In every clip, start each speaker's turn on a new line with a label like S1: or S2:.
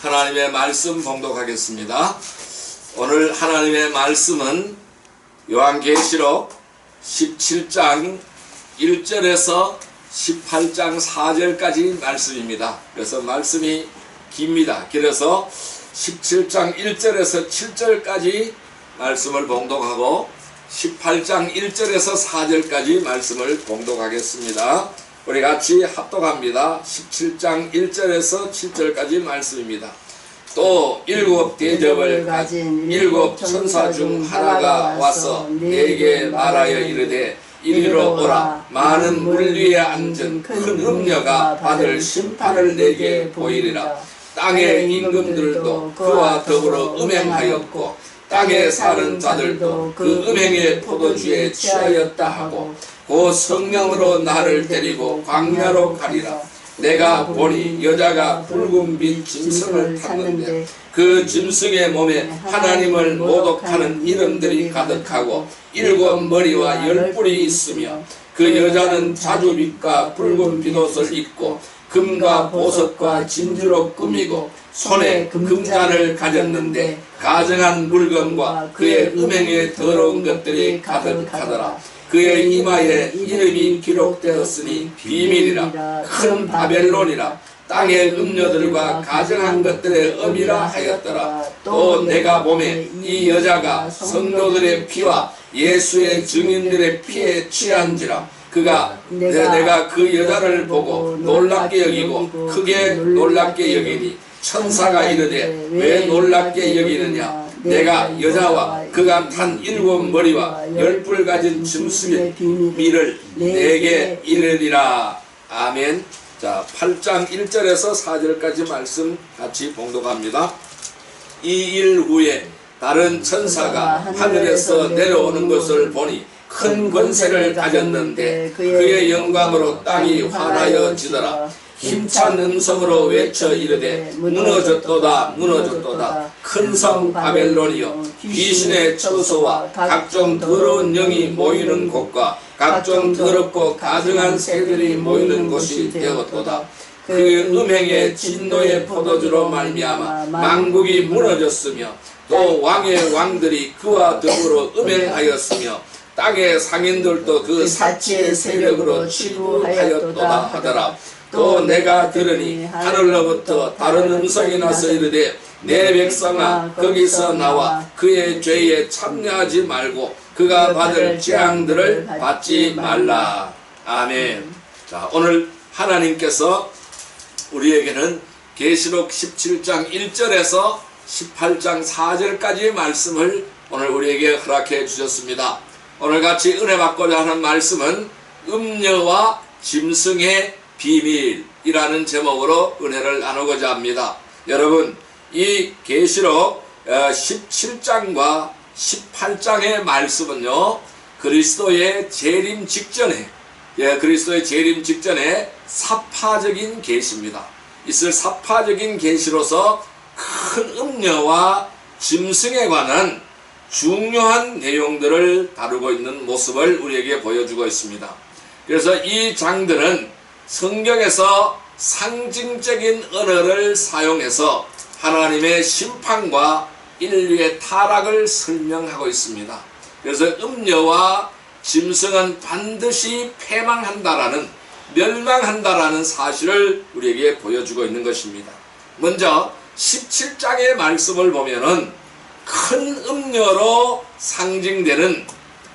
S1: 하나님의 말씀 봉독하겠습니다. 오늘 하나님의 말씀은 요한계시록 17장 1절에서 18장 4절까지 말씀입니다. 그래서 말씀이 깁니다. 그래서 17장 1절에서 7절까지 말씀을 봉독하고 18장 1절에서 4절까지 말씀을 봉독하겠습니다. 우리 같이 합독합니다. 17장 1절에서 7절까지 말씀입니다. 또 일곱 대접을 가진 일곱 천사 중 하나가 와서 내게 말하여 이르되 이리로 오라. 많은 물 위에 앉은 큰 음녀가 받을 심판을 내게 보이리라. 땅의 임금들도 그와 더불어 음행하였고 땅에 사는 자들도 그 음행의 포도주에 취하였다 하고 그 성령으로 나를 데리고 광야로 가리라. 내가 보니 여자가 붉은 빛 짐승을 탔는데 그 짐승의 몸에 하나님을 모독하는 이름들이 가득하고 일곱 머리와 열 뿔이 있으며 그 여자는 자주빛과 붉은 빗옷을 입고 금과 보석과 진주로 꾸미고 손에 금잔을 가졌는데 가증한 물건과 그의 음행에 더러운 것들이 가득하더라. 그의 이마에 이름이 기록되었으니 비밀이라 큰 바벨론이라 땅의 음녀들과 가증한 것들의 음이라 하였더라. 또 내가 보매 이 여자가 성도들의 피와 예수의 증인들의 피에 취한지라. 그가 내가 그 여자를 보고 놀랍게 여기고 크게 놀랍게 여기니 천사가 이르되 왜 놀랍게 여기느냐. 내가 여자와 그가 탄 일곱 머리와 열 뿔 가진 짐승의 비밀을 내게 이르리라. 아멘. 자, 8장 1절에서 4절까지 말씀 같이 봉독합니다. 이 일 후에 다른 천사가 하늘에서 내려오는 것을 보니 큰 권세를 가졌는데 그의 영광으로 땅이 환하여지더라. 힘찬 음성으로 외쳐 이르되 무너졌도다 무너졌도다. 큰 성 바벨론이여 귀신의 처소와 각종 더러운 영이 모이는 곳과 각종 더럽고 가증한 새들이 모이는 곳이 되었도다. 그 음행의 진노의 포도주로 말미암아 만국이 무너졌으며 또 왕의 왕들이 그와 더불어 음행하였으며 땅의 상인들도 그 사치의 세력으로 취부하였도다 하더라. 또 내가 들으니 하늘로부터 다른 음성이 나서 이르되 내 백성아 거기서 나와 그의 죄에 참여하지 말고 그가 받을 재앙들을 받지 말라. 아멘. 자, 오늘 하나님께서 우리에게는 계시록 17장 1절에서 18장 4절까지의 말씀을 오늘 우리에게 허락해 주셨습니다. 오늘 같이 은혜 받고자 하는 말씀은 음녀와 짐승의 비밀이라는 제목으로 은혜를 나누고자 합니다. 여러분, 이 계시록 17장과 18장의 말씀은요, 그리스도의 재림 직전에 사파적인 계시입니다. 있을 사파적인 계시로서 큰 음녀와 짐승에 관한 중요한 내용들을 다루고 있는 모습을 우리에게 보여주고 있습니다. 그래서 이 장들은 성경에서 상징적인 언어를 사용해서 하나님의 심판과 인류의 타락을 설명하고 있습니다. 그래서 음녀와 짐승은 반드시 멸망한다라는 사실을 우리에게 보여주고 있는 것입니다. 먼저 17장의 말씀을 보면은 큰 음녀로 상징되는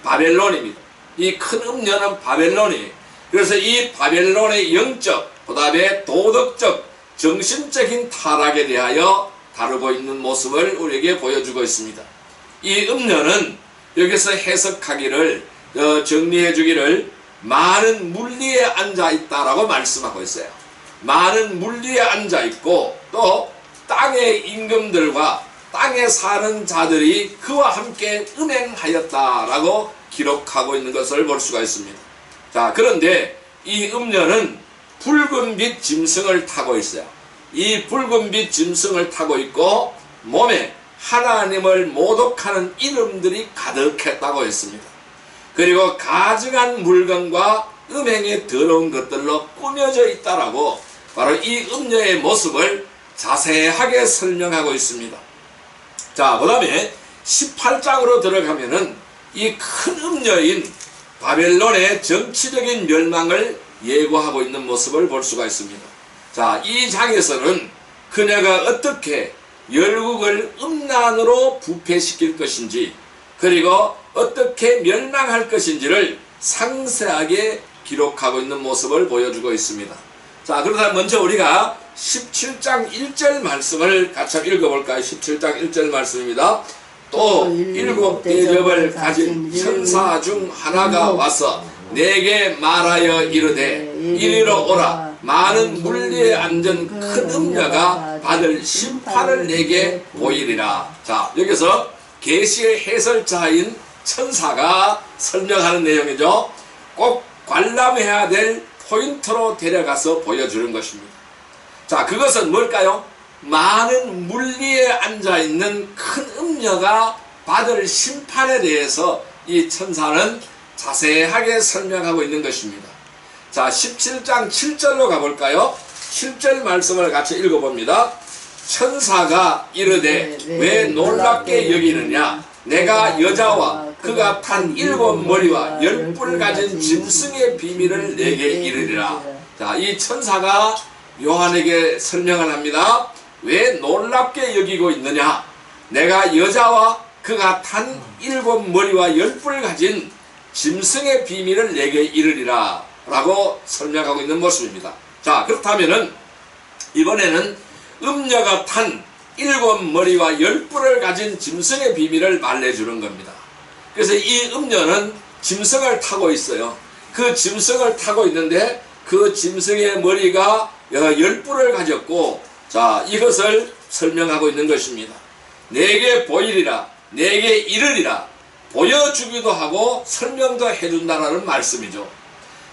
S1: 바벨론입니다. 이 큰 음녀는 바벨론이에요. 그래서 이 바벨론의 영적, 그 다음에 도덕적, 정신적인 타락에 대하여 다루고 있는 모습을 우리에게 보여주고 있습니다. 이 음녀는 여기서 해석하기를 정리해 주기를 많은 물리에 앉아 있다라고 말씀하고 있어요. 많은 물리에 앉아 있고 또 땅의 임금들과 땅에 사는 자들이 그와 함께 음행하였다라고 기록하고 있는 것을 볼 수가 있습니다. 자, 그런데 이 음녀는 붉은빛 짐승을 타고 있어요. 이 붉은빛 짐승을 타고 있고 몸에 하나님을 모독하는 이름들이 가득했다고 했습니다. 그리고 가증한 물건과 음행의 더러운 것들로 꾸며져 있다라고 바로 이 음녀의 모습을 자세하게 설명하고 있습니다. 자, 그 다음에 18장으로 들어가면은 이 큰 음녀인 바벨론의 정치적인 멸망을 예고하고 있는 모습을 볼 수가 있습니다. 자, 이 장에서는 그녀가 어떻게 열국을 음란으로 부패시킬 것인지, 그리고 어떻게 멸망할 것인지를 상세하게 기록하고 있는 모습을 보여주고 있습니다. 자, 그렇다면 먼저 우리가 17장 1절 말씀을 같이 읽어볼까요? 17장 1절 말씀입니다. 또 일곱 대접을 가진 천사 중 하나가 와서 내게 말하여 이르되 이리로 오라. 많은 물리에 앉은 큰 음녀가 받을 심판을 내게 보이리라. 자, 여기서 계시의 해설자인 천사가 설명하는 내용이죠. 꼭 관람해야 될 포인트로 데려가서 보여주는 것입니다. 자, 그것은 뭘까요? 많은 물리에 앉아있는 큰 음녀가 받을 심판에 대해서 이 천사는 자세하게 설명하고 있는 것입니다. 자, 17장 7절로 가볼까요? 7절 말씀을 같이 읽어봅니다. 천사가 이르되 왜 놀랍게 여기느냐? 내가 여자와 그가 탄 7머리와 10뿔 가진 짐승의 비밀을 내게 이르리라. 자, 이 천사가 요한에게 설명을 합니다. 왜 놀랍게 여기고 있느냐? 내가 여자와 그가 탄 7머리와 10뿔 가진 짐승의 비밀을 내게 이르리라 라고 설명하고 있는 모습입니다. 자, 그렇다면은 이번에는 음녀가 탄 7머리와 10뿔을 가진 짐승의 비밀을 말해주는 겁니다. 그래서 이 음녀는 짐승을 타고 있어요. 그 짐승을 타고 있는데 그 짐승의 머리가 10뿔을 가졌고, 자, 이것을 설명하고 있는 것입니다. 내게 보이리라, 내게 이르리라, 보여주기도 하고 설명도 해준다라는 말씀이죠.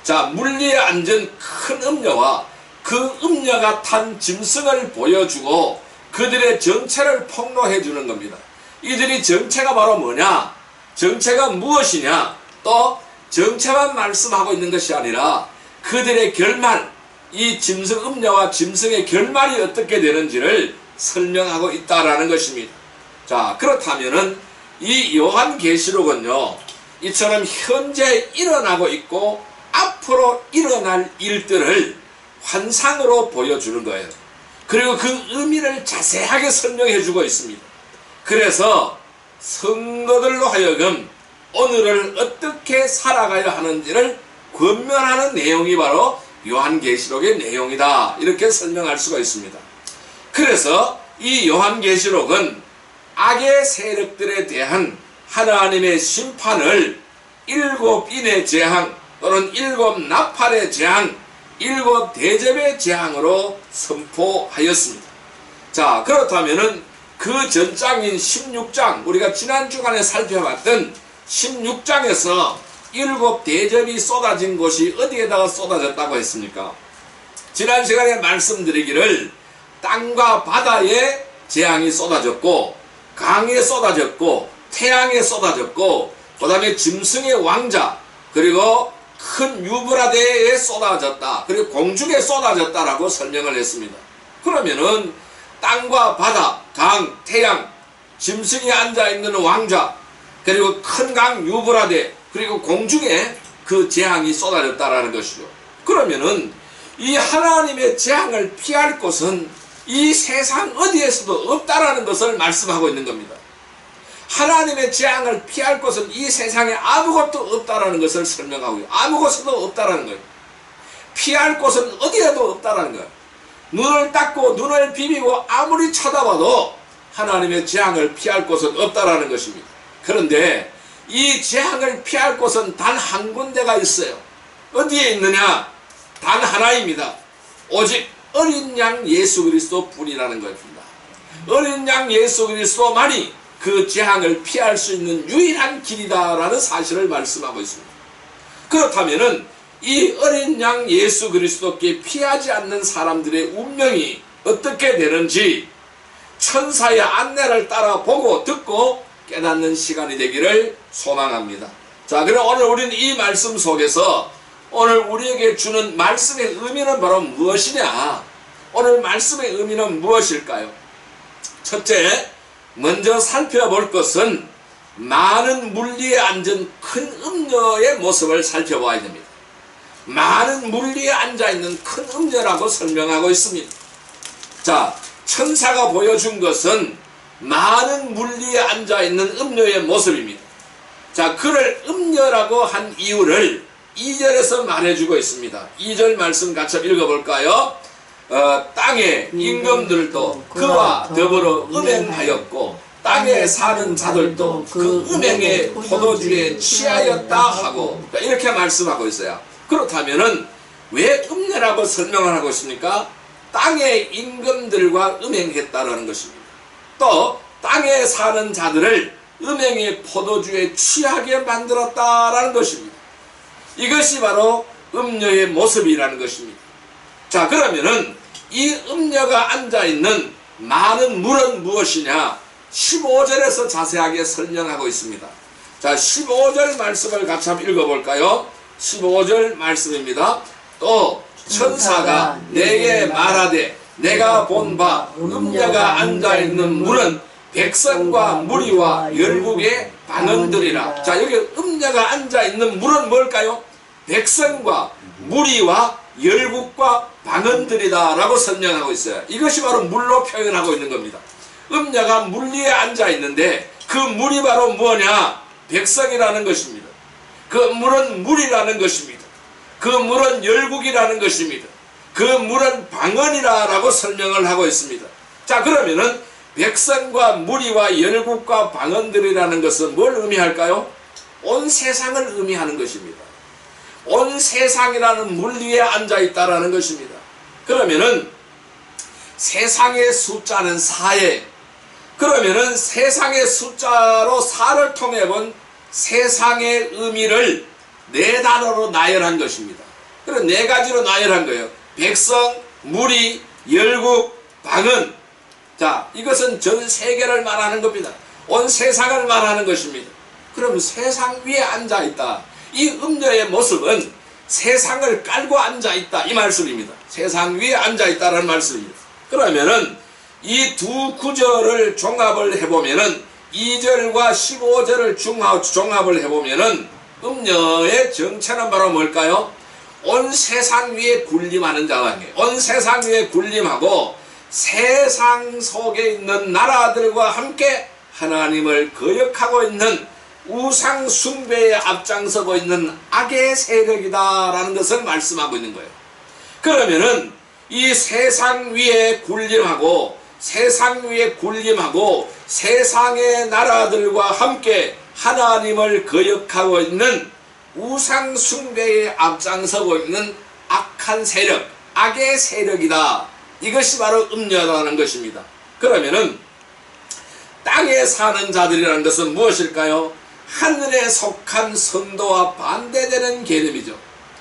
S1: 자, 물리에 앉은 큰 음녀와 그 음녀가 탄 짐승을 보여주고 그들의 정체를 폭로해 주는 겁니다. 이들이 정체가 바로 뭐냐? 정체가 무엇이냐? 또 정체만 말씀하고 있는 것이 아니라 그들의 결말, 이 짐승 음녀와 짐승의 결말이 어떻게 되는지를 설명하고 있다라는 것입니다. 자, 그렇다면은 이 요한계시록은요, 이처럼 현재 일어나고 있고 앞으로 일어날 일들을 환상으로 보여주는 거예요. 그리고 그 의미를 자세하게 설명해 주고 있습니다. 그래서 성도들로 하여금 오늘을 어떻게 살아가야 하는지를 권면하는 내용이 바로 요한계시록의 내용이다, 이렇게 설명할 수가 있습니다. 그래서 이 요한계시록은 악의 세력들에 대한 하나님의 심판을 7인의 재앙 또는 7나팔의 재앙, 7대접의 재앙으로 선포하였습니다. 자, 그렇다면은 그 전장인 16장, 우리가 지난 주간에 살펴봤던 16장에서 7대접이 쏟아진 곳이 어디에다가 쏟아졌다고 했습니까? 지난 시간에 말씀드리기를 땅과 바다에 재앙이 쏟아졌고, 강에 쏟아졌고, 태양에 쏟아졌고, 그 다음에 짐승의 왕자, 그리고 큰 유브라데에 쏟아졌다, 그리고 공중에 쏟아졌다라고 설명을 했습니다. 그러면은 땅과 바다, 강, 태양, 짐승이 앉아있는 왕자, 그리고 큰 강 유브라데, 그리고 공중에 그 재앙이 쏟아졌다라는 것이죠. 그러면은 이 하나님의 재앙을 피할 곳은 이 세상 어디에서도 없다라는 것을 말씀하고 있는 겁니다. 하나님의 재앙을 피할 곳은 이 세상에 아무것도 없다라는 것을 설명하고요. 아무것도 없다라는 거예요. 피할 곳은 어디에도 없다라는 거예요. 눈을 닫고 눈을 비비고 아무리 쳐다봐도 하나님의 재앙을 피할 곳은 없다라는 것입니다. 그런데 이 재앙을 피할 곳은 단 한 군데가 있어요. 어디에 있느냐? 단 하나입니다. 오직 어린 양 예수 그리스도 뿐이라는 것입니다. 어린 양 예수 그리스도만이 그 재앙을 피할 수 있는 유일한 길이다라는 사실을 말씀하고 있습니다. 그렇다면은 이 어린 양 예수 그리스도께 피하지 않는 사람들의 운명이 어떻게 되는지 천사의 안내를 따라 보고 듣고 깨닫는 시간이 되기를 소망합니다. 자, 그럼 오늘 우리는 이 말씀 속에서 오늘 우리에게 주는 말씀의 의미는 바로 무엇이냐? 오늘 말씀의 의미는 무엇일까요? 첫째, 먼저 살펴볼 것은 많은 물리에 앉은 큰 음녀의 모습을 살펴봐야 됩니다. 많은 물리에 앉아있는 큰 음녀라고 설명하고 있습니다. 자, 천사가 보여준 것은 많은 물리에 앉아있는 음녀의 모습입니다. 자, 그를 음녀라고 한 이유를 2절에서 말해주고 있습니다. 2절 말씀 같이 읽어볼까요? 땅의 임금들도 그와 더불어 음행하였고 땅에 사는 자들도 그 음행의 포도주에 취하였다 하고, 이렇게 말씀하고 있어요. 그렇다면은 왜 음녀라고 설명을 하고 있습니까? 땅의 임금들과 음행했다라는 것입니다. 또 땅에 사는 자들을 음행의 포도주에 취하게 만들었다라는 것입니다. 이것이 바로 음녀의 모습이라는 것입니다. 자, 그러면은 이 음녀가 앉아있는 많은 물은 무엇이냐? 15절에서 자세하게 설명하고 있습니다. 자, 15절 말씀을 같이 한번 읽어볼까요? 15절 말씀입니다. 또 천사가 내게 말하되 내가 본 바 음녀가 앉아있는 물은 백성과 무리와 열국의 방언들이라. 자, 여기 음녀가 앉아있는 물은 뭘까요? 백성과 무리와 열국과 방언들이다 라고 설명하고 있어요. 이것이 바로 물로 표현하고 있는 겁니다. 음녀가 물 위에 앉아있는데 그 물이 바로 뭐냐? 백성이라는 것입니다. 그 물은 물이라는 것입니다. 그 물은 열국이라는 것입니다. 그 물은 방언이라고 설명을 하고 있습니다. 자, 그러면은 백성과 무리와 열국과 방언들이라는 것은 뭘 의미할까요? 온 세상을 의미하는 것입니다. 온 세상이라는 물 위에 앉아있다라는 것입니다. 그러면은 세상의 숫자는 4에, 그러면은 세상의 숫자로 4를 통해 본 세상의 의미를 4단어로 나열한 것입니다. 그래서 4가지로 나열한 거예요. 백성, 무리, 열국, 방언. 자, 이것은 전 세계를 말하는 겁니다. 온 세상을 말하는 것입니다. 그럼 세상 위에 앉아있다. 이 음녀의 모습은 세상을 깔고 앉아있다 이 말씀입니다. 세상 위에 앉아있다라는 말씀입니다. 그러면은 이 두 구절을 종합을 해보면은 2절과 15절을 종합을 해보면은 음녀의 정체는 바로 뭘까요? 온 세상 위에 군림하는 자가, 온 세상 위에 군림하고 세상 속에 있는 나라들과 함께 하나님을 거역하고 있는 우상 숭배에 앞장서고 있는 악의 세력이다라는 것을 말씀하고 있는 거예요. 그러면은 이 세상 위에 군림하고 세상의 나라들과 함께 하나님을 거역하고 있는 우상 숭배에 앞장서고 있는 악한 세력, 악의 세력이다. 이것이 바로 음녀라는 것입니다. 그러면은 땅에 사는 자들이라는 것은 무엇일까요? 하늘에 속한 성도와 반대되는 개념이죠.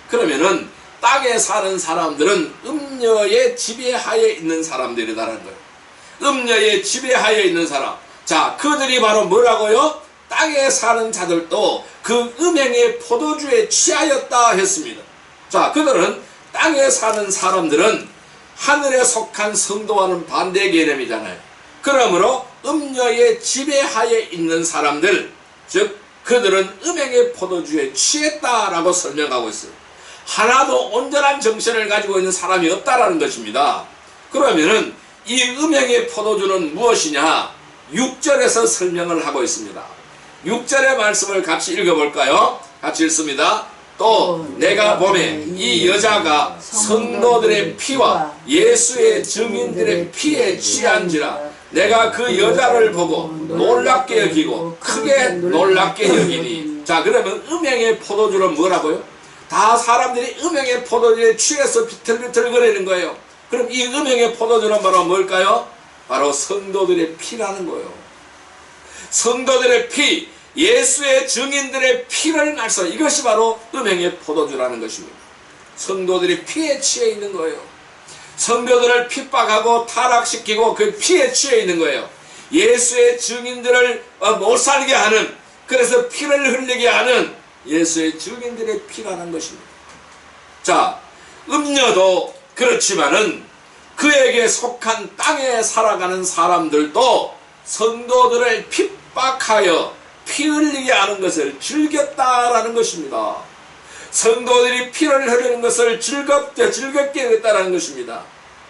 S1: 그러면은 땅에 사는 사람들은 음녀의 지배하에 있는 사람들이라는 거예요. 음녀의 지배하에 있는 사람. 자, 그들이 바로 뭐라고요? 땅에 사는 자들도 그 음행의 포도주에 취하였다 했습니다. 자, 그들은 땅에 사는 사람들은 하늘에 속한 성도와는 반대 개념이잖아요. 그러므로 음녀의 지배하에 있는 사람들, 즉 그들은 음행의 포도주에 취했다라고 설명하고 있어요. 하나도 온전한 정신을 가지고 있는 사람이 없다라는 것입니다. 그러면은 이 음행의 포도주는 무엇이냐? 6절에서 설명을 하고 있습니다. 6절의 말씀을 같이 읽어볼까요? 같이 읽습니다. 또 내가 보매 이 여자가 성도들의 피와 예수의 증인들의 피에 취한지라. 내가 그 여자를 보고 놀랍게 여기고 크게 놀랍게 여기니. 자, 그러면 음행의 포도주는 뭐라고요? 다 사람들이 음행의 포도주에 취해서 비틀비틀거리는 거예요. 그럼 이 음행의 포도주는 바로 뭘까요? 바로 성도들의 피라는 거예요. 성도들의 피, 예수의 증인들의 피를 말씀, 이것이 바로 음행의 포도주라는 것입니다. 성도들이 피에 취해 있는 거예요. 성도들을 핍박하고 타락시키고 그 피에 취해 있는 거예요. 예수의 증인들을 못 살게 하는, 그래서 피를 흘리게 하는 예수의 증인들의 피라는 것입니다. 자, 음녀도 그렇지만은 그에게 속한 땅에 살아가는 사람들도 성도들을 핍박하여 피 흘리게 하는 것을 즐겼다라는 것입니다. 성도들이 피를 흘리는 것을 즐겁게 여겼다라는 것입니다.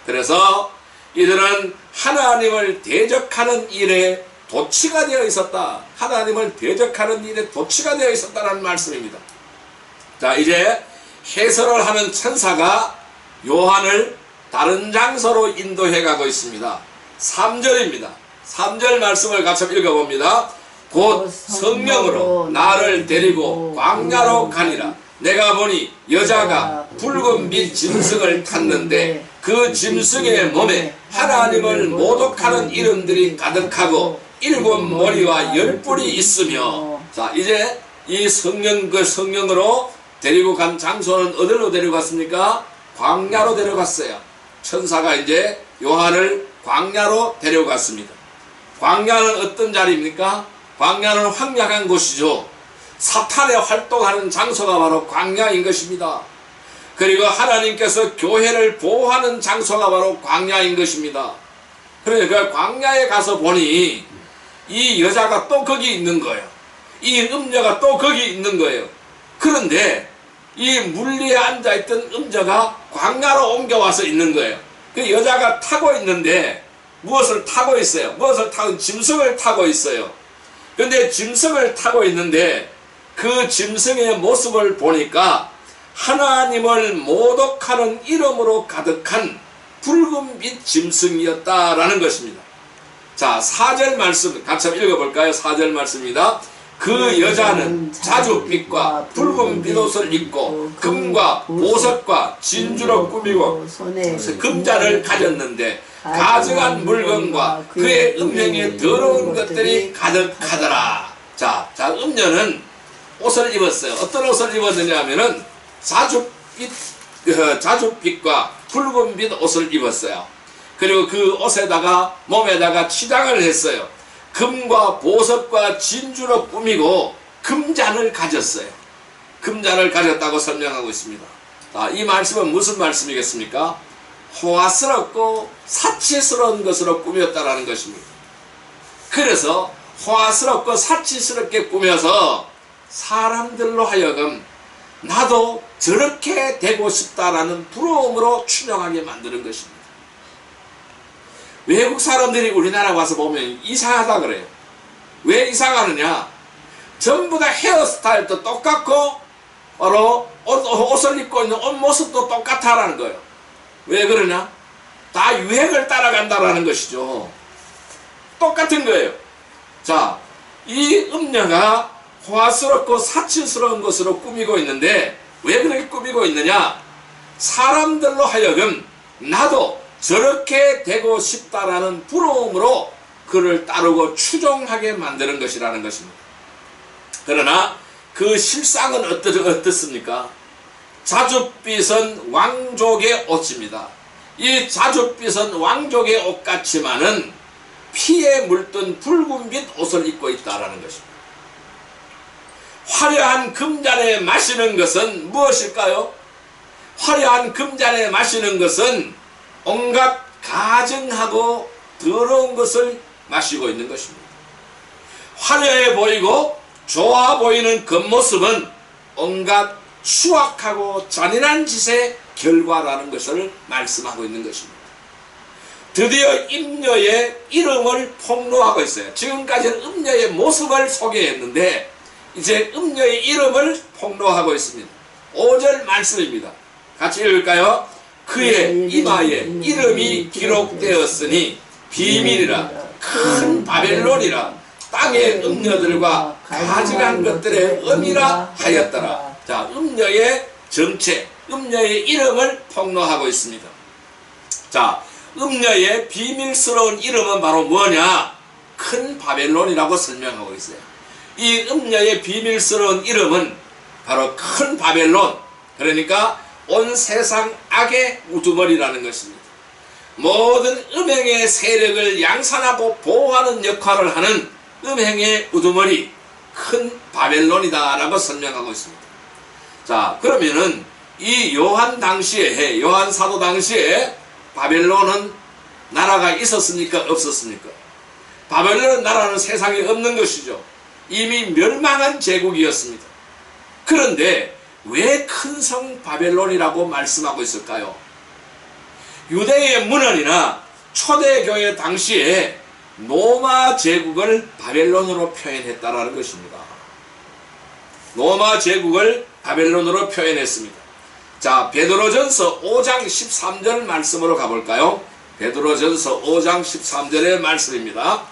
S1: 그래서 이들은 하나님을 대적하는 일에 도취가 되어 있었다. 하나님을 대적하는 일에 도취가 되어 있었다는 말씀입니다. 자, 이제 해설을 하는 천사가 요한을 다른 장소로 인도해 가고 있습니다. 3절입니다. 3절 말씀을 같이 읽어봅니다. 곧 성령으로 나를 데리고 광야로 가니라. 내가 보니 여자가 붉은 빛 짐승을 탔는데 그 짐승의 몸에 하나님을 모독하는 이름들이 가득하고 7 머리와 10뿔이 있으며. 자, 이제 이 성령으로 데리고 간 장소는 어디로 데려갔습니까? 광야로 데려갔어요. 천사가 이제 요한을 광야로 데려갔습니다. 광야는 어떤 자리입니까? 광야는 황량한 곳이죠. 사탄의 활동하는 장소가 바로 광야인 것입니다. 그리고 하나님께서 교회를 보호하는 장소가 바로 광야인 것입니다. 그러니까 광야에 가서 보니 이 여자가 또 거기 있는 거예요. 이 음녀가 또 거기 있는 거예요. 그런데 이 물리에 앉아있던 음녀가 광야로 옮겨와서 있는 거예요. 그 여자가 타고 있는데 무엇을 타고 있어요? 짐승을 타고 있어요. 그런데 짐승을 타고 있는데 그 짐승의 모습을 보니까 하나님을 모독하는 이름으로 가득한 붉은빛 짐승이었다라는 것입니다. 자, 4절 말씀 같이 한번 읽어볼까요? 4절 말씀입니다. 그 여자는 자줏빛과 붉은빛 옷을 입고 금과 보석과 진주로 꾸미고 금잔을 가졌는데 가증한 물건과 그의 음행에 더러운 것들이 가득하더라. 자, 음녀는 옷을 입었어요. 어떤 옷을 입었느냐 하면은 자줏빛과 붉은빛 옷을 입었어요. 그리고 그 옷에다가 몸에다가 치장을 했어요. 금과 보석과 진주로 꾸미고 금잔을 가졌어요. 금잔을 가졌다고 설명하고 있습니다. 이 말씀은 무슨 말씀이겠습니까? 호화스럽고 사치스러운 것으로 꾸몄다라는 것입니다. 그래서 호화스럽고 사치스럽게 꾸며서 사람들로 하여금 나도 저렇게 되고 싶다라는 부러움으로 추정하게 만드는 것입니다. 외국 사람들이 우리나라 와서 보면 이상하다 그래요. 왜 이상하느냐? 전부 다 헤어스타일도 똑같고 바로 옷을 입고 있는 옷 모습도 똑같다라는 거예요. 왜 그러냐? 다 유행을 따라간다라는 것이죠. 똑같은 거예요. 자, 이 음녀가 호화스럽고 사치스러운 것으로 꾸미고 있는데 왜 그렇게 꾸미고 있느냐? 사람들로 하여금 나도 저렇게 되고 싶다라는 부러움으로 그를 따르고 추종하게 만드는 것이라는 것입니다. 그러나 그 실상은 어떻습니까? 자줏빛은 왕족의 옷입니다. 이 자줏빛은 왕족의 옷 같지만은 피에 물든 붉은빛 옷을 입고 있다라는 것입니다. 화려한 금잔에 마시는 것은 무엇일까요? 화려한 금잔에 마시는 것은 온갖 가증하고 더러운 것을 마시고 있는 것입니다. 화려해 보이고 좋아 보이는 겉모습은 온갖 추악하고 잔인한 짓의 결과라는 것을 말씀하고 있는 것입니다. 드디어 음녀의 이름을 폭로하고 있어요. 지금까지는 음녀의 모습을 소개했는데 이제 음녀의 이름을 폭로하고 있습니다. 5절 말씀입니다. 같이 읽을까요? 그의 이마에 이름이 기록되었으니 비밀이라 큰 바벨론이라 땅의 음녀들과 가증한 것들의 음이라 하였더라. 자, 음녀의 정체, 음녀의 이름을 폭로하고 있습니다. 자, 음녀의 비밀스러운 이름은 바로 뭐냐? 큰 바벨론이라고 설명하고 있어요. 이 음녀의 비밀스러운 이름은 바로 큰 바벨론, 그러니까 온 세상 악의 우두머리라는 것입니다. 모든 음행의 세력을 양산하고 보호하는 역할을 하는 음행의 우두머리, 큰 바벨론이다 라고 설명하고 있습니다. 자, 그러면은 이 요한 사도 당시에 바벨론은 나라가 있었습니까? 없었습니까? 바벨론 나라는 세상에 없는 것이죠. 이미 멸망한 제국이었습니다. 그런데 왜 큰 성 바벨론이라고 말씀하고 있을까요? 유대의 문헌이나 초대교회 당시에 로마 제국을 바벨론으로 표현했다라는 것입니다. 로마 제국을 바벨론으로 표현했습니다. 자, 베드로전서 5장 13절 말씀으로 가볼까요? 베드로전서 5장 13절의 말씀입니다.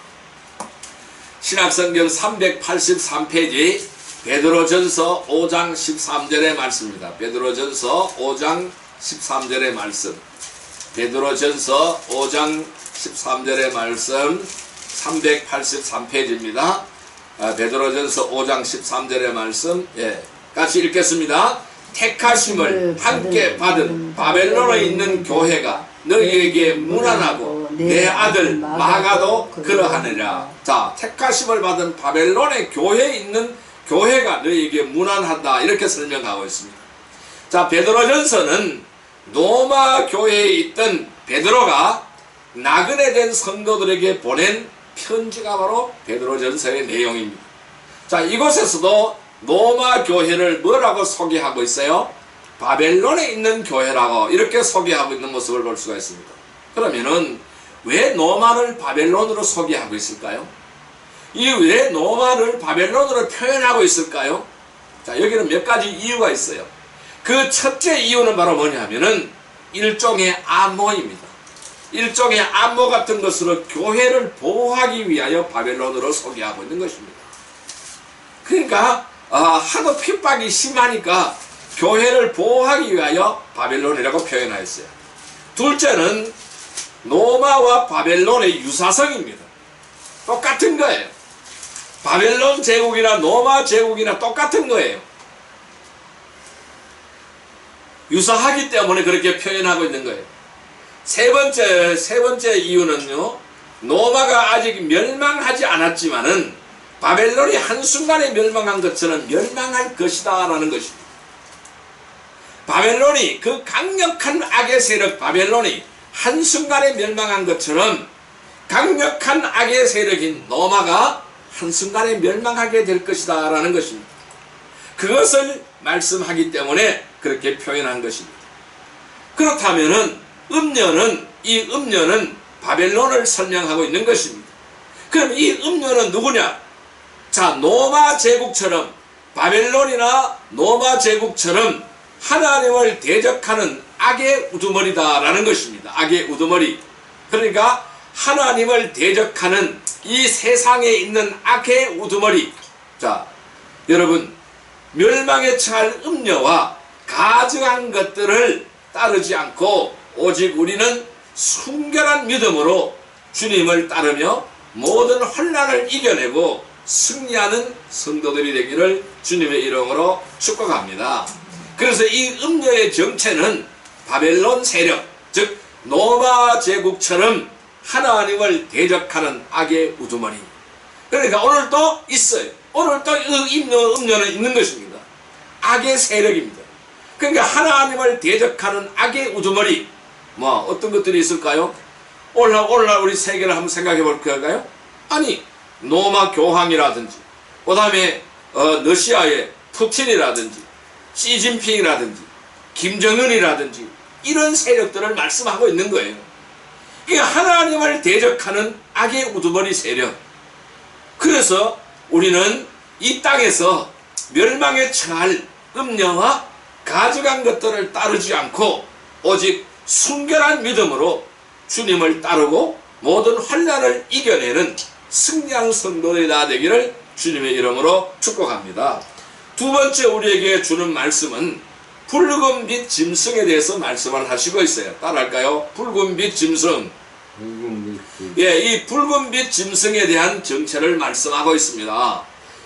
S1: 신약성경 383페이지 베드로전서 5장 13절의 말씀입니다. 베드로전서 5장 13절의 말씀. 베드로전서 5장 13절의 말씀 383페이지입니다. 베드로전서 5장 13절의 말씀, 같이 읽겠습니다. 택하심을 함께 받은 바벨론에 있는 교회가 너희에게 무난하고 내 아들 마가도 그러하느라. 자, 택하심을 받은 바벨론의 교회에 있는 교회가 너희에게 무난하다, 이렇게 설명하고 있습니다. 자, 베드로전서는 로마 교회에 있던 베드로가 나그네 된 성도들에게 보낸 편지가 바로 베드로전서의 내용입니다. 자, 이곳에서도 로마 교회를 뭐라고 소개하고 있어요? 바벨론에 있는 교회라고 이렇게 소개하고 있는 모습을 볼 수가 있습니다. 그러면은 왜 로마를 바벨론으로 소개하고 있을까요? 이 왜 로마를 바벨론으로 표현하고 있을까요? 자, 여기는 몇 가지 이유가 있어요. 그 첫째 이유는 바로 뭐냐면은 일종의 암호입니다. 일종의 암호 같은 것으로 교회를 보호하기 위하여 바벨론으로 소개하고 있는 것입니다. 그러니까 하도 핍박이 심하니까 교회를 보호하기 위하여 바벨론이라고 표현하였어요. 둘째는 로마와 바벨론의 유사성입니다. 똑같은 거예요. 바벨론 제국이나 로마 제국이나 똑같은 거예요. 유사하기 때문에 그렇게 표현하고 있는 거예요. 세 번째 이유는요, 로마가 아직 멸망하지 않았지만은 바벨론이 한순간에 멸망한 것처럼 멸망할 것이다 라는 것입니다. 바벨론이, 그 강력한 악의 세력 바벨론이 한순간에 멸망한 것처럼 강력한 악의 세력인 로마가 한순간에 멸망하게 될 것이다 라는 것입니다. 그것을 말씀하기 때문에 그렇게 표현한 것입니다. 그렇다면은 이 음녀는 바벨론을 설명하고 있는 것입니다. 그럼 이 음녀는 누구냐? 자, 로마 제국처럼, 바벨론이나 로마 제국처럼 하나님을 대적하는 악의 우두머리다 라는 것입니다. 악의 우두머리. 그러니까 하나님을 대적하는 이 세상에 있는 악의 우두머리. 자, 여러분, 멸망에 처할 음녀와 가증한 것들을 따르지 않고 오직 우리는 순결한 믿음으로 주님을 따르며 모든 혼란을 이겨내고 승리하는 성도들이 되기를 주님의 이름으로 축복합니다. 그래서 이 음녀의 정체는 바벨론 세력, 즉 로마 제국처럼 하나님을 대적하는 악의 우두머리. 그러니까 오늘도 있어요. 오늘도 이 음녀는 있는 것입니다. 악의 세력입니다. 그러니까 하나님을 대적하는 악의 우두머리, 어떤 것들이 있을까요? 오늘날 우리 세계를 한번 생각해 볼까요? 아니, 로마 교황이라든지, 그 다음에 러시아의 푸틴이라든지, 시진핑이라든지, 김정은이라든지, 이런 세력들을 말씀하고 있는 거예요. 이게 하나님을 대적하는 악의 우두머리 세력. 그래서 우리는 이 땅에서 멸망에 처할 음녀와 가증한 것들을 따르지 않고 오직 순결한 믿음으로 주님을 따르고 모든 환난을 이겨내는 승리한 성도들이 다 되기를 주님의 이름으로 축복합니다. 두 번째 우리에게 주는 말씀은 붉은빛 짐승에 대해서 말씀을 하시고 있어요. 따라할까요? 붉은빛 짐승. 이 붉은빛 짐승에 대한 정체를 말씀하고 있습니다.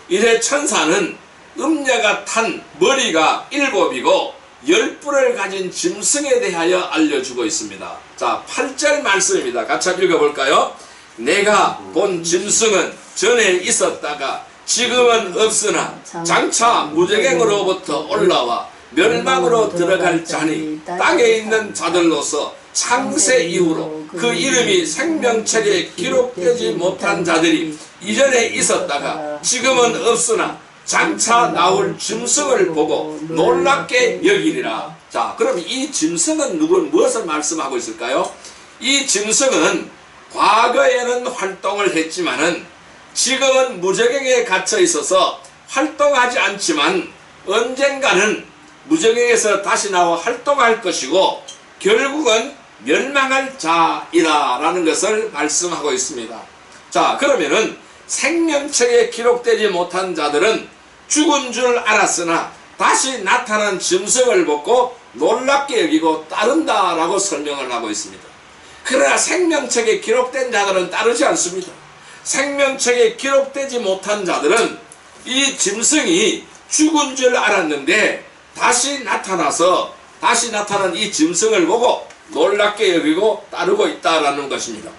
S1: 이제 천사는 음녀가 탄 머리가 7이고 10뿔을 가진 짐승에 대하여 알려주고 있습니다. 자, 8절 말씀입니다. 같이 읽어볼까요? 내가 본 짐승은 전에 있었다가 지금은 없으나 장차 무저갱으로부터 올라와 멸망으로 들어갈 자니 땅에 있는 자들로서 창세 이후로 그 이름이 생명책에 기록되지 못한 자들이 이전에 있었다가 지금은 없으나 장차 나올 짐승을 보고 놀랍게 여기리라. 자, 그럼 이 짐승은 무엇을 말씀하고 있을까요? 이 짐승은 과거에는 활동을 했지만은 지금은 무저갱에 갇혀 있어서 활동하지 않지만 언젠가는 무저갱에서 다시 나와 활동할 것이고 결국은 멸망할 자이라는 것을 말씀하고 있습니다. 자, 그러면은 생명책에 기록되지 못한 자들은 죽은 줄 알았으나 다시 나타난 짐승을 보고 놀랍게 여기고 따른다라고 설명을 하고 있습니다. 그러나 생명책에 기록된 자들은 따르지 않습니다. 생명책에 기록되지 못한 자들은 이 짐승이 죽은 줄 알았는데 다시 나타나서 다시 나타난 이 짐승을 보고 놀랍게 여기고 따르고 있다라는 것입니다.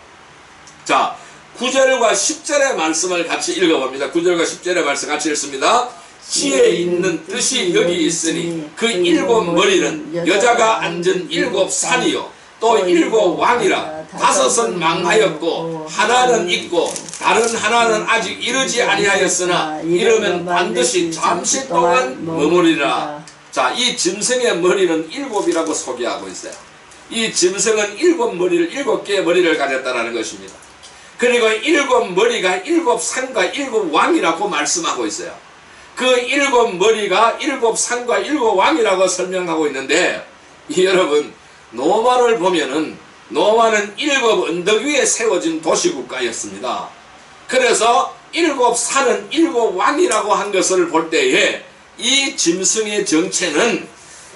S1: 자, 9절과 10절의 말씀을 같이 읽어봅니다. 9절과 10절의 말씀 같이 읽습니다. 지혜 있는 뜻이 여기 있으니 그 7 머리는 여자가 앉은 7 산이요 또 7 왕이라. 5은 망하였고 하나는 있고 다른 하나는 아직 이르지 아니하였으나 이르면 반드시 잠시 동안 머무리라. 자, 이 짐승의 머리는 7이라고 소개하고 있어요. 이 짐승은 7 개의 머리를 가졌다는 것입니다. 그리고 7 머리가 7 산과 7 왕이라고 말씀하고 있어요. 그 7 머리가 7 산과 7 왕이라고 설명하고 있는데, 여러분, 노마를 보면은 노마는 7 언덕 위에 세워진 도시국가였습니다. 그래서 7 산은 7 왕이라고 한 것을 볼 때에 이 짐승의 정체는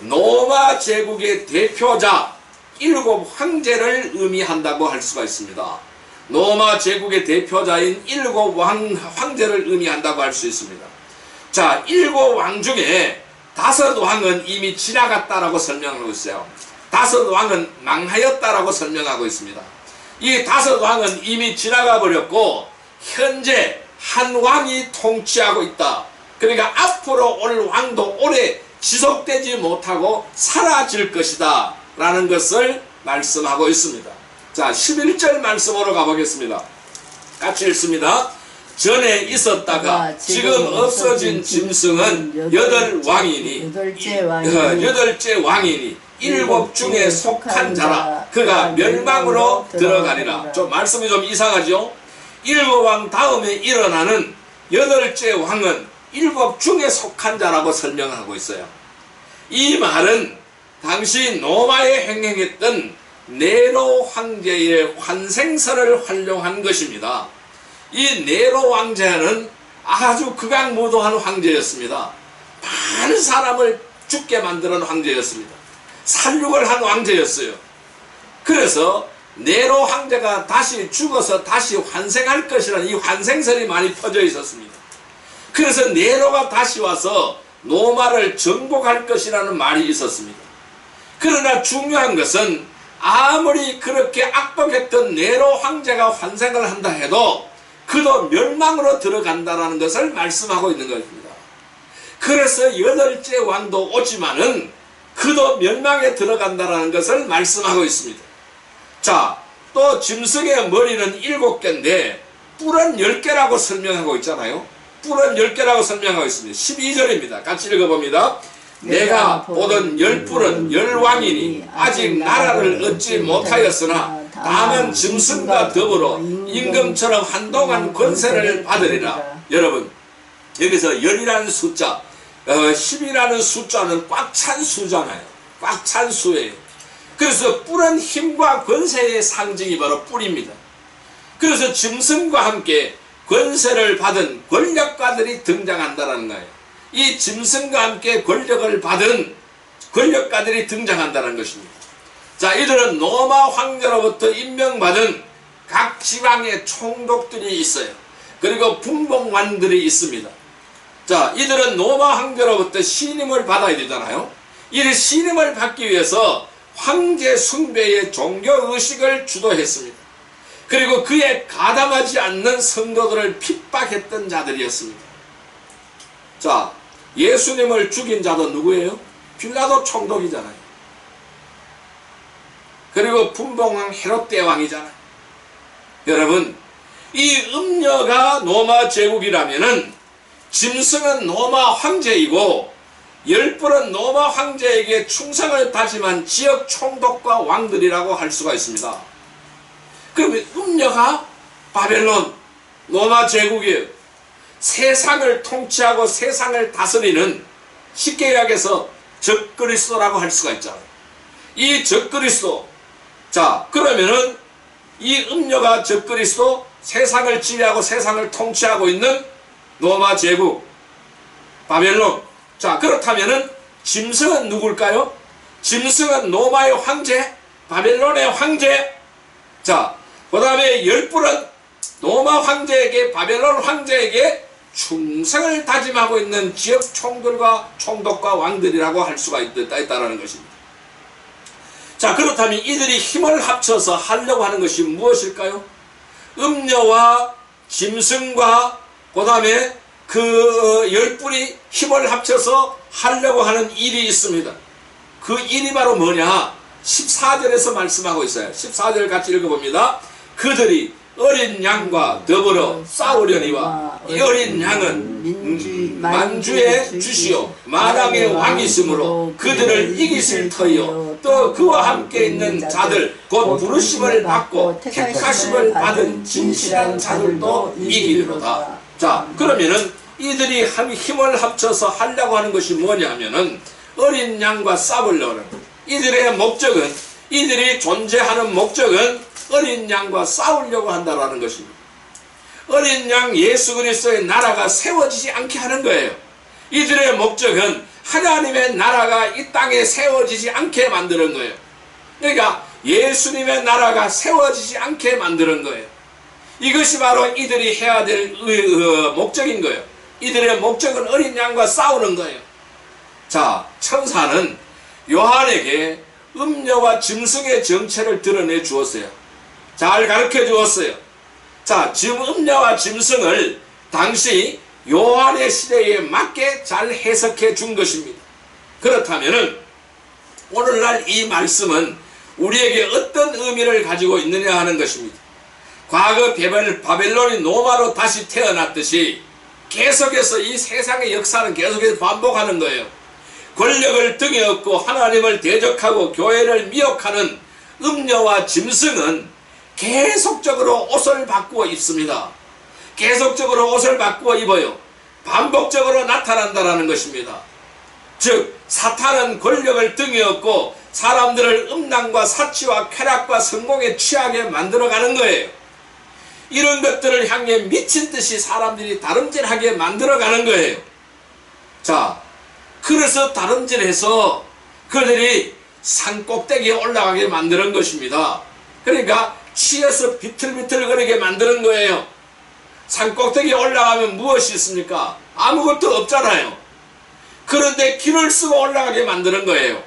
S1: 노마 제국의 대표자 7 황제를 의미한다고 할 수가 있습니다. 노마 제국의 대표자인 7 황제를 의미한다고 할 수 있습니다. 자, 7 왕 중에 5 왕은 이미 지나갔다라고 설명하고 있어요. 5 왕은 망하였다라고 설명하고 있습니다. 이 5 왕은 이미 지나가 버렸고 현재 한 왕이 통치하고 있다. 그러니까 앞으로 올 왕도 오래 지속되지 못하고 사라질 것이다 라는 것을 말씀하고 있습니다. 자, 11절 말씀으로 가보겠습니다. 같이 읽습니다. 전에 있었다가 지금 없어진 짐승은 8 왕이니 8째 왕이니 7 중에 속한 자라. 그가 멸망으로 들어가리라. 좀 말씀이 좀 이상하죠? 7 왕 다음에 일어나는 8째 왕은 7 중에 속한 자라고 설명하고 있어요. 이 말은 당시 노마에 행행했던 네로 황제의 환생설을 활용한 것입니다. 이 네로 황제는 아주 극악무도한 황제였습니다. 많은 사람을 죽게 만드는 황제였습니다. 살육을 한 황제였어요. 그래서 네로 황제가 다시 죽어서 다시 환생할 것이라는 이 환생설이 많이 퍼져 있었습니다. 그래서 네로가 다시 와서 노마를 정복할 것이라는 말이 있었습니다. 그러나 중요한 것은 아무리 그렇게 악독했던 네로 황제가 환생을 한다 해도 그도 멸망으로 들어간다는 것을 말씀하고 있는 것입니다. 그래서 8째 왕도 오지만은 그도 멸망에 들어간다는 것을 말씀하고 있습니다. 자, 또 짐승의 머리는 7개인데 뿔은 10개라고 설명하고 있잖아요. 뿔은 10개라고 설명하고 있습니다. 12절입니다. 같이 읽어봅니다. 내가 보던 10뿔은 10왕이니 아직 나라를 얻지 못하였으나 다만 짐승과 더불어 임금처럼 한동안 권세를 받으리라. 여러분, 여기서 10이라는 숫자, 10이라는 숫자는 꽉 찬 수잖아요. 꽉 찬 수예요. 그래서 뿔은 힘과 권세의 상징이 바로 뿔입니다. 그래서 짐승과 함께 권세를 받은 권력가들이 등장한다는 거예요. 이 짐승과 함께 권력을 받은 권력가들이 등장한다는 것입니다. 자, 이들은 로마 황제로부터 임명받은 각 지방의 총독들이 있어요. 그리고 분봉관들이 있습니다. 자, 이들은 로마 황제로부터 신임을 받아야 되잖아요. 이 신임을 받기 위해서 황제 숭배의 종교의식을 주도했습니다. 그리고 그에 가담하지 않는 성도들을 핍박했던 자들이었습니다. 자, 예수님을 죽인 자도 누구예요? 빌라도 총독이잖아요. 그리고 분봉왕 헤롯 대왕이잖아. 여러분, 이 음녀가 로마 제국이라면은 짐승은 로마 황제이고 열불은 로마 황제에게 충성을 다짐한 지역 총독과 왕들이라고 할 수가 있습니다. 그러면 음녀가 바벨론 로마 제국이에요. 세상을 통치하고 세상을 다스리는, 쉽게 이야기해서 적그리스도라고 할 수가 있잖아요. 이 적그리스도, 자 그러면은 이 음녀가 적그리스도, 세상을 지배하고 세상을 통치하고 있는 로마 제국 바벨론. 자 그렇다면은 짐승은 누굴까요? 짐승은 로마의 황제, 바벨론의 황제. 자 그 다음에 열불은 로마 황제에게, 바벨론 황제에게 충성을 다짐하고 있는 지역 총들과 총독과 왕들이라고 할 수가 있다는 것입니다. 자 그렇다면 이들이 힘을 합쳐서 하려고 하는 것이 무엇일까요? 음녀와 짐승과 그 다음에 그 열불이 힘을 합쳐서 하려고 하는 일이 있습니다. 그 일이 바로 뭐냐? 14절에서 말씀하고 있어요. 14절 같이 읽어봅니다. 그들이 어린 양과 더불어 싸우려니와 이 어린 양은 만주의 주시오 만왕의 왕이시므로 그들을 이기실 터이요 또 그와 함께 있는 자들 곧 부르심을 받고 택하심을 받은 진실한 자들도 이기리로다. 자 그러면은 이들이 힘을 합쳐서 하려고 하는 것이 뭐냐면은 어린 양과 싸우려는, 이들의 목적은, 이들이 존재하는 목적은 어린 양과 싸우려고 한다는 것입니다. 어린 양 예수 그리스도의 나라가 세워지지 않게 하는 거예요. 이들의 목적은 하나님의 나라가 이 땅에 세워지지 않게 만드는 거예요. 그러니까 예수님의 나라가 세워지지 않게 만드는 거예요. 이것이 바로 이들이 해야 될 목적인 거예요. 이들의 목적은 어린 양과 싸우는 거예요. 자, 천사는 요한에게 음녀와 짐승의 정체를 드러내 주었어요. 잘 가르쳐 주었어요. 자, 지금 음녀와 짐승을 당시 요한의 시대에 맞게 잘 해석해 준 것입니다. 그렇다면은 오늘날 이 말씀은 우리에게 어떤 의미를 가지고 있느냐 하는 것입니다. 과거 바벨론이 로마로 다시 태어났듯이 계속해서 이 세상의 역사는 계속해서 반복하는 거예요. 권력을 등에 업고 하나님을 대적하고 교회를 미혹하는 음녀와 짐승은 계속적으로 옷을 바꾸어 입습니다. 계속적으로 옷을 바꾸어 입어요. 반복적으로 나타난다는 것입니다. 즉 사탄은 권력을 등에 업고 사람들을 음란과 사치와 쾌락과 성공에 취하게 만들어가는 거예요. 이런 것들을 향해 미친 듯이 사람들이 다름질하게 만들어가는 거예요. 자, 그래서 다름질해서 그들이 산 꼭대기에 올라가게 만드는 것입니다. 그러니까 취해서 비틀비틀거리게 만드는 거예요. 산 꼭대기에 올라가면 무엇이 있습니까? 아무것도 없잖아요. 그런데 길을 쓰고 올라가게 만드는 거예요.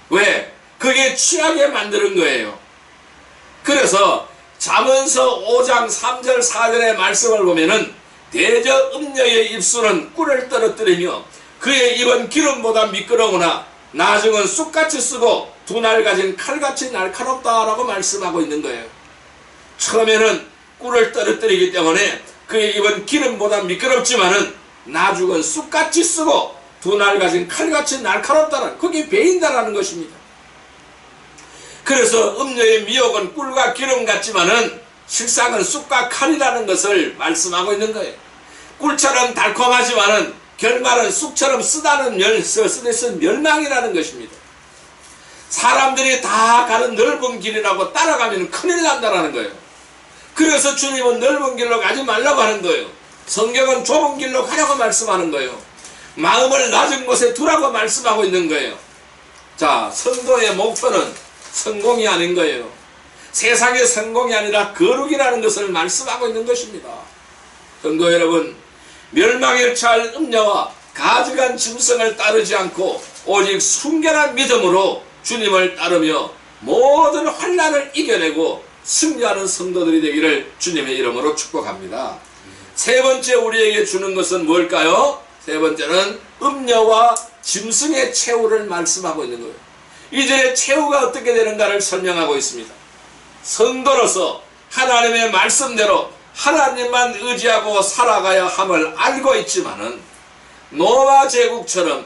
S1: 왜? 그게 취하게 만드는 거예요. 그래서 잠언서 5장 3절 4절의 말씀을 보면은 대저 음녀의 입술은 꿀을 떨어뜨리며 그의 입은 기름보다 미끄러우나 나중은 쑥같이 쓰고 두 날 가진 칼같이 날카롭다라고 말씀하고 있는 거예요. 처음에는 꿀을 떨어뜨리기 때문에 그의 입은 기름보다 미끄럽지만은 나중은 쑥같이 쓰고 두 날 가진 칼같이 날카롭다는, 그게 베인다라는 것입니다. 그래서 음녀의 미혹은 꿀과 기름 같지만은 실상은 쑥과 칼이라는 것을 말씀하고 있는 거예요. 꿀처럼 달콤하지만은 결말은 쑥처럼 쓰다는 멸망이라는 것입니다. 사람들이 다 가는 넓은 길이라고 따라가면 큰일 난다라는 거예요. 그래서 주님은 넓은 길로 가지 말라고 하는 거예요. 성경은 좁은 길로 가라고 말씀하는 거예요. 마음을 낮은 곳에 두라고 말씀하고 있는 거예요. 자, 성도의 목표는 성공이 아닌 거예요. 세상의 성공이 아니라 거룩이라는 것을 말씀하고 있는 것입니다. 성도 여러분, 멸망에 처할 음녀와 가증한 짐승을 따르지 않고 오직 순결한 믿음으로 주님을 따르며 모든 환난을 이겨내고 승리하는 성도들이 되기를 주님의 이름으로 축복합니다. 세 번째 우리에게 주는 것은 뭘까요? 세 번째는 음녀와 짐승의 최후를 말씀하고 있는 거예요. 이제 최후가 어떻게 되는가를 설명하고 있습니다. 성도로서 하나님의 말씀대로 하나님만 의지하고 살아가야 함을 알고 있지만은 로마 제국처럼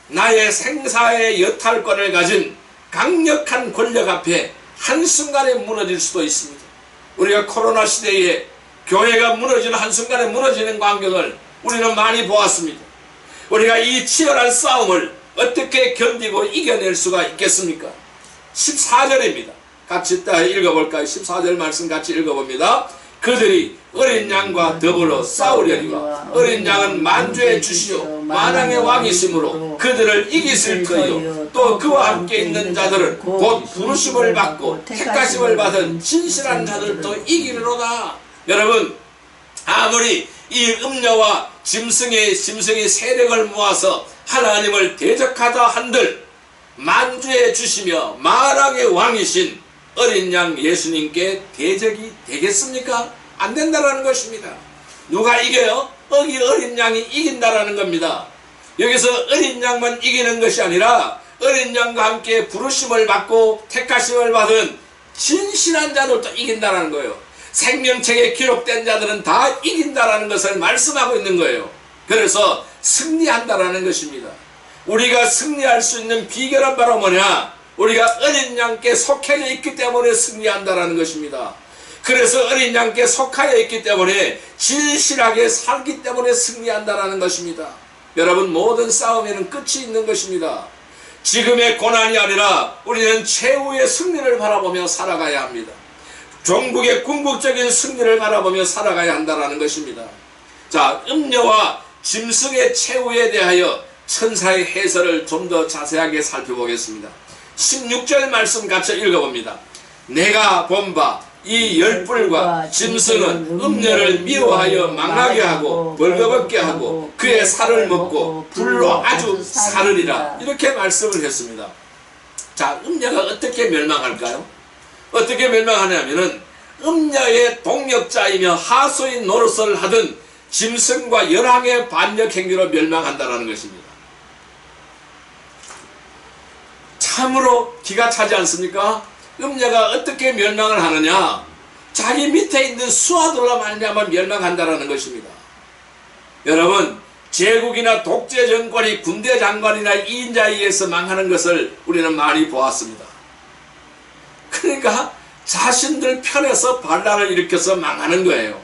S1: 나의 생사의 여탈권을 가진 강력한 권력 앞에 한순간에 무너질 수도 있습니다. 우리가 코로나 시대에 교회가 무너지는 한순간에 무너지는 광경을 우리는 많이 보았습니다. 우리가 이 치열한 싸움을 어떻게 견디고 이겨낼 수가 있겠습니까? 14절입니다. 같이 읽어볼까요? 14절 말씀 같이 읽어봅니다. 그들이 어린 양과 더불어 싸우려니와 어린 양은 만주의 주시요 만왕의 왕이시므로 그들을 이기실 터이요 또 그와 함께 있는 자들은 곧 부르심을 받고 택하심을 받은 진실한 자들도 이기리로다. 여러분, 아무리 이 음녀와 짐승의 세력을 모아서 하나님을 대적하다 한들 만주의 주시며 만왕의 왕이신 어린 양 예수님께 대적이 되겠습니까? 안 된다라는 것입니다. 누가 이겨요? 어린 양이 이긴다라는 겁니다. 여기서 어린 양만 이기는 것이 아니라 어린 양과 함께 부르심을 받고 택하심을 받은 진실한 자들도 이긴다라는 거예요. 생명책에 기록된 자들은 다 이긴다라는 것을 말씀하고 있는 거예요. 그래서 승리한다라는 것입니다. 우리가 승리할 수 있는 비결은 바로 뭐냐? 우리가 어린 양께 속해져 있기 때문에 승리한다라는 것입니다. 그래서 어린 양께 속하여 있기 때문에 진실하게 살기 때문에 승리한다라는 것입니다. 여러분, 모든 싸움에는 끝이 있는 것입니다. 지금의 고난이 아니라 우리는 최후의 승리를 바라보며 살아가야 합니다. 종국의 궁극적인 승리를 바라보며 살아가야 한다는 것입니다. 자, 음녀와 짐승의 최후에 대하여 천사의 해설을 좀 더 자세하게 살펴보겠습니다. 16절 말씀 같이 읽어봅니다. 내가 본 바 이 열불과 짐승은 음녀를 미워하여 망하게 하고 벌거벗게 하고 그의 살을 먹고 불로 아주 사르리라. 이렇게 말씀을 했습니다. 자, 음녀가 어떻게 멸망할까요? 어떻게 멸망하냐면은 음녀의 동력자이며 하수인 노릇을 하던 짐승과 열왕의 반역 행위로 멸망한다는 것입니다. 참으로 기가 차지 않습니까? 음녀가 어떻게 멸망을 하느냐? 자기 밑에 있는 수하들로 말미암아 멸망한다는 것입니다. 여러분, 제국이나 독재 정권이 군대 장관이나 이인자에 의해서 망하는 것을 우리는 많이 보았습니다. 그러니까 자신들 편에서 반란을 일으켜서 망하는 거예요.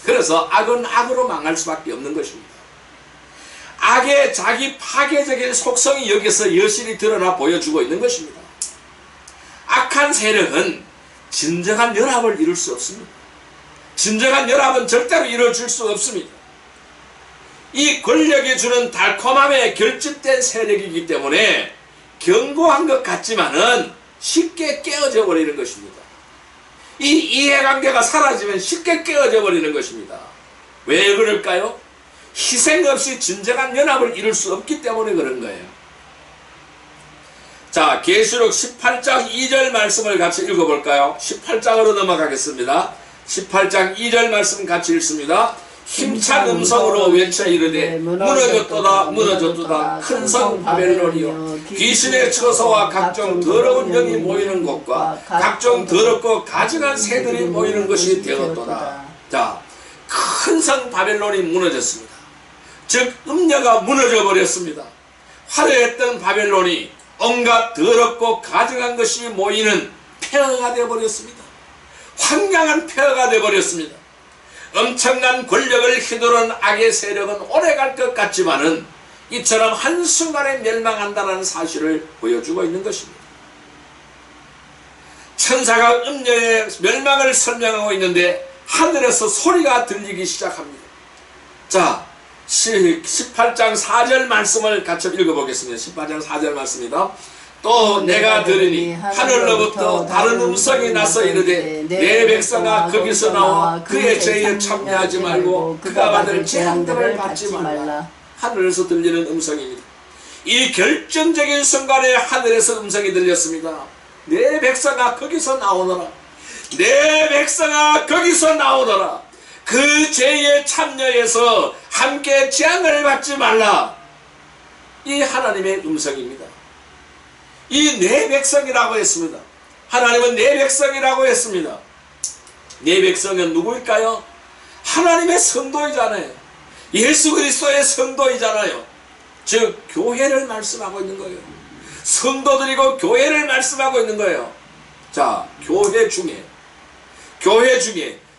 S1: 그래서 악은 악으로 망할 수밖에 없는 것입니다. 악의 자기 파괴적인 속성이 여기서 여실히 드러나 보여주고 있는 것입니다. 악한 세력은 진정한 연합을 이룰 수 없습니다. 진정한 연합은 절대로 이루어질 수 없습니다. 이 권력이 주는 달콤함에 결집된 세력이기 때문에 견고한 것 같지만은 쉽게 깨어져 버리는 것입니다. 이 이해관계가 사라지면 쉽게 깨어져 버리는 것입니다. 왜 그럴까요? 희생 없이 진정한 연합을 이룰 수 없기 때문에 그런 거예요. 자, 계시록 18장 2절 말씀을 같이 읽어볼까요? 18장으로 넘어가겠습니다. 18장 2절 말씀 같이 읽습니다. 힘찬 음성으로 외쳐 이르되 무너졌도다 무너졌도다 큰 성 바벨론이요 귀신의 처소와 각종 더러운 영이 모이는 곳과 각종 더럽고 가증한 새들이 모이는 것이 되었도다. 자, 큰 성 바벨론이 무너졌습니다. 즉 음녀가 무너져 버렸습니다. 화려했던 바벨론이 온갖 더럽고 가증한 것이 모이는 폐허가 되어버렸습니다. 황량한 폐허가 되어버렸습니다. 엄청난 권력을 휘두른 악의 세력은 오래갈 것 같지만은 이처럼 한순간에 멸망한다는 사실을 보여주고 있는 것입니다. 천사가 음녀의 멸망을 설명하고 있는데 하늘에서 소리가 들리기 시작합니다. 자, 18장 4절 말씀을 같이 읽어보겠습니다. 18장 4절 말씀입니다. 또 내가 들으니 하늘로부터 다른 음성이 나서 이르되 내 백성아 거기서 나와 그의 죄에 참여하지 말고 그가 받을 재앙들을 받지 말라. 하늘에서 들리는 음성입니다. 이 결정적인 순간에 하늘에서 음성이 들렸습니다. 내 백성아 거기서 나오너라. 내 백성아 거기서 나오너라. 그 죄에 참여해서 함께 재앙을 받지 말라. 이 하나님의 음성입니다. 이 내 백성이라고 했습니다. 하나님은 내 백성이라고 했습니다. 내 백성은 누구일까요? 하나님의 성도이잖아요. 예수 그리스도의 성도이잖아요. 즉 교회를 말씀하고 있는 거예요. 성도들이고 교회를 말씀하고 있는 거예요. 자, 교회 중에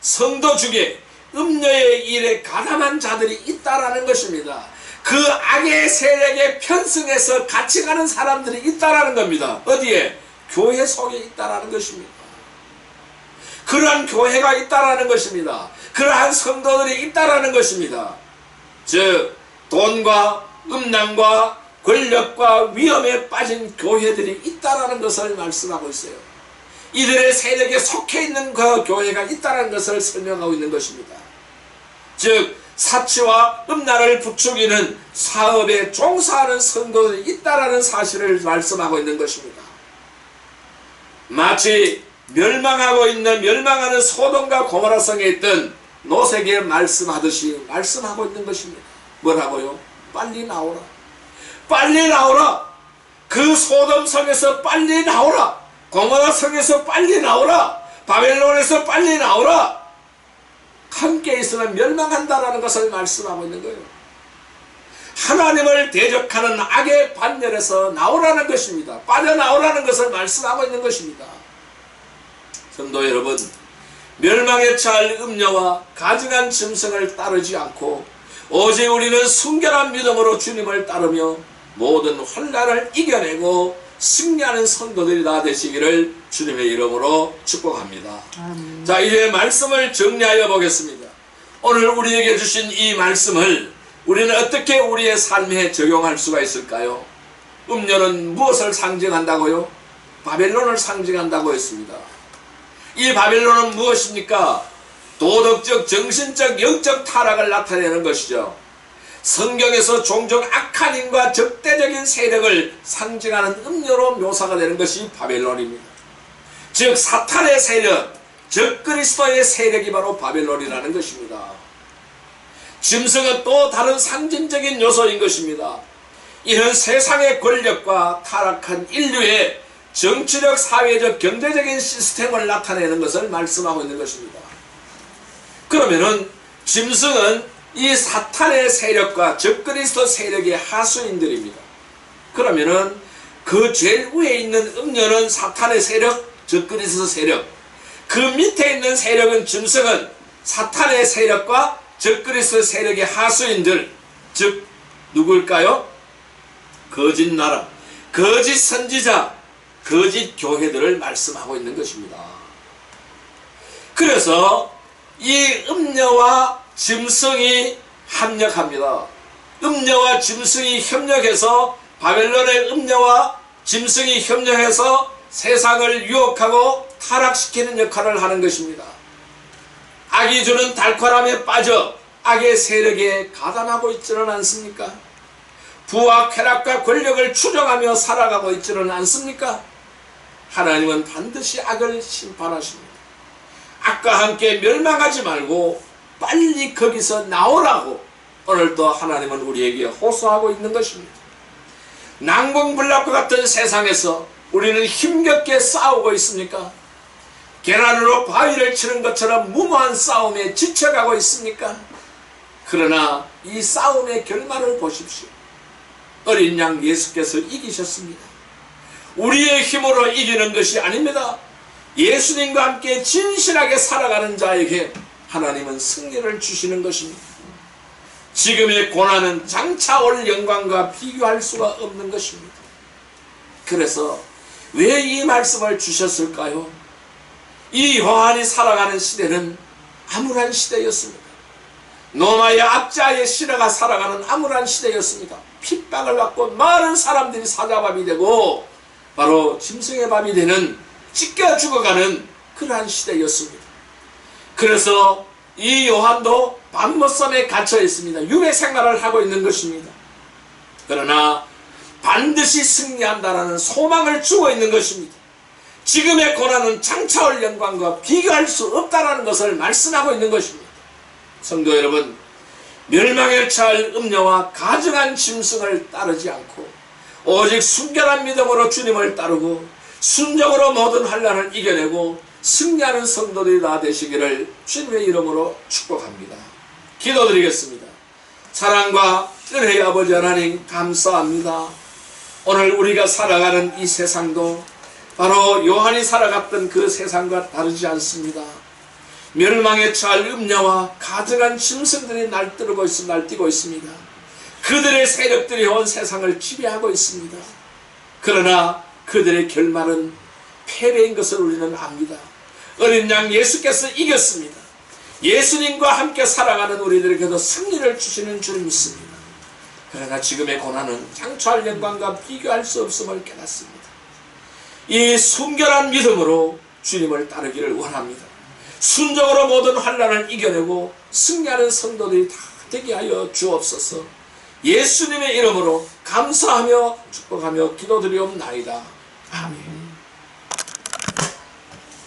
S1: 성도 중에 음녀의 일에 가담한 자들이 있다라는 것입니다. 그 악의 세력에 편승해서 같이 가는 사람들이 있다라는 겁니다. 어디에? 교회 속에 있다라는 것입니다. 그러한 교회가 있다라는 것입니다. 그러한 성도들이 있다라는 것입니다. 즉 돈과 음란과 권력과 위험에 빠진 교회들이 있다라는 것을 말씀하고 있어요. 이들의 세력에 속해 있는 그 교회가 있다는 것을 설명하고 있는 것입니다. 즉 사치와 음란을 부추기는 사업에 종사하는 성도들이 있다라는 사실을 말씀하고 있는 것입니다. 마치 멸망하는 소돔과 고모라 성에 있던 롯에게 말씀하듯이 말씀하고 있는 것입니다. 뭐라고요? 빨리 나오라. 빨리 나오라. 그 소돔 성에서 빨리 나오라. 고모라 성에서 빨리 나오라. 바벨론에서 빨리 나오라. 함께 있으면 멸망한다라는 것을 말씀하고 있는 거예요. 하나님을 대적하는 악의 반열에서 나오라는 것입니다. 빠져나오라는 것을 말씀하고 있는 것입니다. 성도 여러분, 멸망에 처할 음녀와 가증한 짐승을 따르지 않고 오직 우리는 순결한 믿음으로 주님을 따르며 모든 환난을 이겨내고 승리하는 성도들이 다 되시기를 주님의 이름으로 축복합니다. 자, 이제 말씀을 정리하여 보겠습니다. 오늘 우리에게 주신 이 말씀을 우리는 어떻게 우리의 삶에 적용할 수가 있을까요? 음녀는 무엇을 상징한다고요? 바벨론을 상징한다고 했습니다. 이 바벨론은 무엇입니까? 도덕적, 정신적, 영적 타락을 나타내는 것이죠. 성경에서 종종 악한 힘과 적대적인 세력을 상징하는 음료로 묘사가 되는 것이 바벨론입니다. 즉 사탄의 세력, 즉 그리스도의 세력이 바로 바벨론이라는 것입니다. 짐승은 또 다른 상징적인 요소인 것입니다. 이는 세상의 권력과 타락한 인류의 정치적, 사회적, 경제적인 시스템을 나타내는 것을 말씀하고 있는 것입니다. 그러면은 짐승은 이 사탄의 세력과 적 그리스도 세력의 하수인들입니다. 그러면은 그 제일 위에 있는 음녀는 사탄의 세력, 적 그리스도 세력, 그 밑에 있는 세력은 짐승은 사탄의 세력과 적 그리스도 세력의 하수인들, 즉 누구일까요? 거짓 나라, 거짓 선지자, 거짓 교회들을 말씀하고 있는 것입니다. 그래서 이 음녀와 짐승이 합력합니다. 음녀와 짐승이 협력해서 바벨론의 음녀와 짐승이 협력해서 세상을 유혹하고 타락시키는 역할을 하는 것입니다. 악이 주는 달콤함에 빠져 악의 세력에 가담하고 있지는 않습니까? 부와 쾌락과 권력을 추종하며 살아가고 있지는 않습니까? 하나님은 반드시 악을 심판하십니다. 악과 함께 멸망하지 말고 빨리 거기서 나오라고 오늘도 하나님은 우리에게 호소하고 있는 것입니다. 난공불락과 같은 세상에서 우리는 힘겹게 싸우고 있습니까? 계란으로 바위를 치는 것처럼 무모한 싸움에 지쳐가고 있습니까? 그러나 이 싸움의 결말을 보십시오. 어린 양 예수께서 이기셨습니다. 우리의 힘으로 이기는 것이 아닙니다. 예수님과 함께 진실하게 살아가는 자에게 하나님은 승리를 주시는 것입니다. 지금의 고난은 장차 올 영광과 비교할 수가 없는 것입니다. 그래서 왜 이 말씀을 주셨을까요? 이 요한이 살아가는 시대는 암울한 시대였습니다. 노마의 압자의 시대가 살아가는 암울한 시대였습니다. 핍박을 받고 많은 사람들이 사자밥이 되고 바로 짐승의 밥이 되는 찢겨 죽어가는 그러한 시대였습니다. 그래서 이 요한도 밤모섬에 갇혀 있습니다. 유배 생활을 하고 있는 것입니다. 그러나 반드시 승리한다라는 소망을 주고 있는 것입니다. 지금의 고난은 장차 올 영광과 비교할 수 없다라는 것을 말씀하고 있는 것입니다. 성도 여러분, 멸망에 처할 음녀와 가증한 짐승을 따르지 않고 오직 순결한 믿음으로 주님을 따르고 순종으로 모든 환난을 이겨내고 승리하는 성도들이 다 되시기를 주님의 이름으로 축복합니다. 기도드리겠습니다. 사랑과 은혜의 아버지 하나님 감사합니다. 오늘 우리가 살아가는 이 세상도 바로 요한이 살아갔던 그 세상과 다르지 않습니다. 멸망에 처할 음녀와 가증한 짐승들이 날뛰고 있습니다. 그들의 세력들이 온 세상을 지배하고 있습니다. 그러나 그들의 결말은 패배인 것을 우리는 압니다. 어린 양 예수께서 이겼습니다. 예수님과 함께 살아가는 우리들에게도 승리를 주시는 줄 믿습니다. 그러나 지금의 고난은 장차할 영광과 비교할 수 없음을 깨닫습니다. 이 순결한 믿음으로 주님을 따르기를 원합니다. 순종으로 모든 환난을 이겨내고 승리하는 성도들이 다 되게 하여 주옵소서. 예수님의 이름으로 감사하며 축복하며 기도드리옵나이다. 아멘.